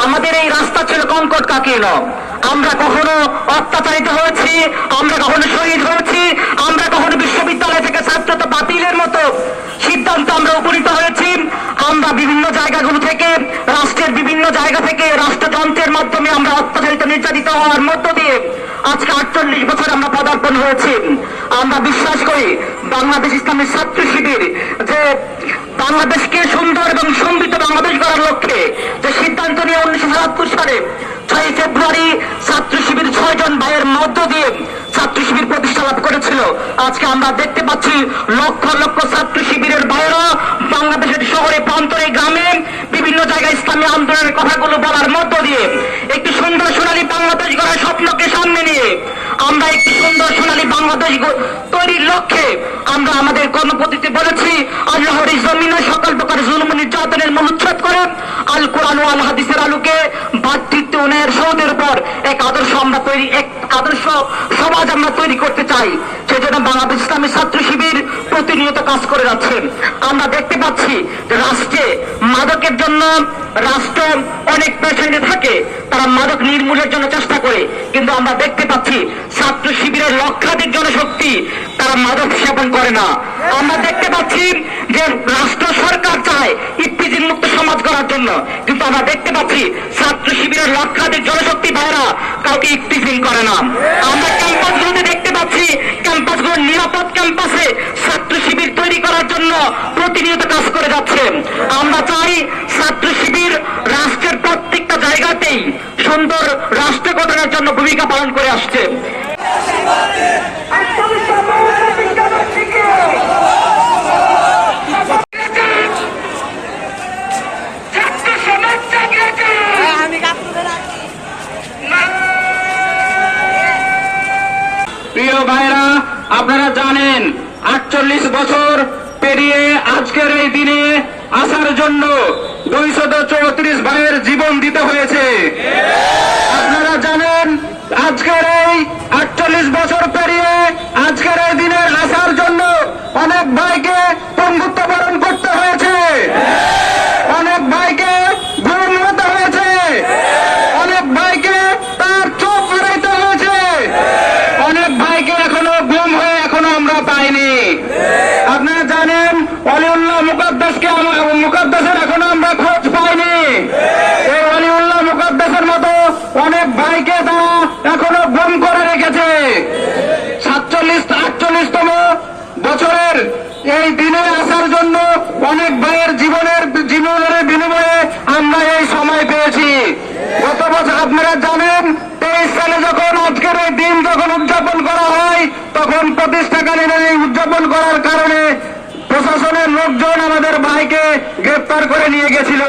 আমাদের এই রাস্তা ছিল কঙ্কটকাকীর্ণ। আমরা কখনো অত্যাচারিত হয়েছি, আমরা কখনো শহীদ হয়েছি, আমরা কখনো বিশ্ববিদ্যালয় থেকে ছাত্রত্ব বাতিলের মতো সিদ্ধান্ত আমরা উপনীত হয়েছি। আমরা বিভিন্ন জায়গাগুলো থেকে, রাষ্ট্রের বিভিন্ন জায়গা থেকে রাষ্ট্রযন্ত্রের মাধ্যমে আমরা অত্যাচারিত নির্যাতিত হওয়ার মধ্য দিয়ে আজকে 48 বছর আমরা পদার্পণ হয়েছি। আমরা বিশ্বাস করি বাংলাদেশ ইসলামী ছাত্র শিবির যে বাংলাদেশকে সুন্দর এবং সমৃদ্ধ বাংলাদেশ গড়ার লক্ষ্যে যে সিদ্ধান্ত নিয়ে 1977 সালে 6 ফেব্রুয়ারি ছাত্র শিবির 6 জন ভাইয়ের মধ্য দিয়ে ছাত্র শিবির প্রতিষ্ঠা লাভ করেছিল। আজকে আমরা দেখতে পাচ্ছি লক্ষ লক্ষ ছাত্র শিবিরের ভাইয়েরা বাংলাদেশের শহরে, প্রান্তরে, গ্রামে বিভিন্ন জায়গায় ইসলামী আন্দোলনের কথাগুলো বলার মধ্য দিয়ে একটি সুন্দর সোনালী বাংলাদেশ গড়ার স্বপ্নকে সামনে নিয়ে আমরা একটি সুন্দর সোনালী বাংলাদেশ তৈরির লক্ষ্যে আমরা আমাদের কর্মপদ্ধতিতে বলেছি আল্লাহর এই জমিনে সকল প্রকার জুলুম নির্যাতনের মূলোচ্ছেদ করে আল কোরআন ও আল হাদিসের আলোকে ভাতৃত্ব উন্নয়নের সৌদের উপর এক আদর্শ সমাজ আমরা তৈরি করতে চাই। সেজন্য বাংলাদেশ ইসলামী ছাত্র শিবির প্রতিনিয়ত কাজ করে যাচ্ছে। আমরা দেখতে পাচ্ছি যে রাষ্ট্রে মাদকের জন্য রাষ্ট্র অনেক পেছনে থাকে, তারা মাদক নির্মূলের জন্য চেষ্টা করে, কিন্তু আমরা দেখতে পাচ্ছি ছাত্র শিবিরের লক্ষাধিক জনশক্তি তারা মাদক সেবন করে না। আমরা দেখতে পাচ্ছি যে রাষ্ট্র সরকার চায় ইফতিজিন মুক্ত সমাজ গড়ার জন্য, কিন্তু আমরা দেখতে পাচ্ছি ছাত্র শিবিরের লক্ষাধিক জনশক্তি ভাইরা কাউকে ইফতিজিন করে না। আমরা ক্যাম্পাসগুলোতে দেখতে পাচ্ছি ক্যাম্পাসগুলোর নিরাপদ ক্যাম্পাসে ছাত্র শিবির তৈরি করার জন্য প্রতিনিয়ত কাজ করে যাচ্ছে। আমরা চাই ছাত্র শিবির রাষ্ট্রের প্রত্যেকটা জায়গাতেই সুন্দর রাষ্ট্র গঠনের জন্য ভূমিকা পালন করে আসছে। প্রিয় ভাইরা, আপনারা জানেন 48 বছর পেরিয়ে আজকের এই দিনে আসার জন্য 234 ভাইয়ের জীবন দিতে হয়েছে। আপনারা জানেন আজকের এই 48 বছর পেরিয়ে আজকের এই দিনে আসার জন্য অনেক ভাইকে পঙ্গুত্ব বরণ করতে হয়েছে, অনেক ভাইকে গুম হতে হয়েছে, অনেক ভাইকে তার চোখ হারাইতে হয়েছে, অনেক ভাইকে এখনো গুম হয়ে এখনো আমরা পাইনি। আপনারা জানেন ওয়ালিউল্লাহ মুকাদ্দাসের এখনো আমরা খোঁজ পাইনি। এই ওয়ালিউল্লাহ মুকাদ্দাসের মতো অনেক ভাইকে তারা এখনো গুম করে রেখেছে। 48তম বছরের এই দিনে আসার জন্য অনেক ভাইয়ের জীবনের বিনিময়ে আমরা এই সময় পেয়েছি। গত বছর আপনারা জানেন 23 সালে যখন আজকের এই দিন যখন উদযাপন করা হয়, তখন প্রতিষ্ঠাকালীন এই উদযাপন করার কারণে প্রশাসনের লোকজন আমাদের ভাইকে গ্রেপ্তার করে নিয়ে গেছিল।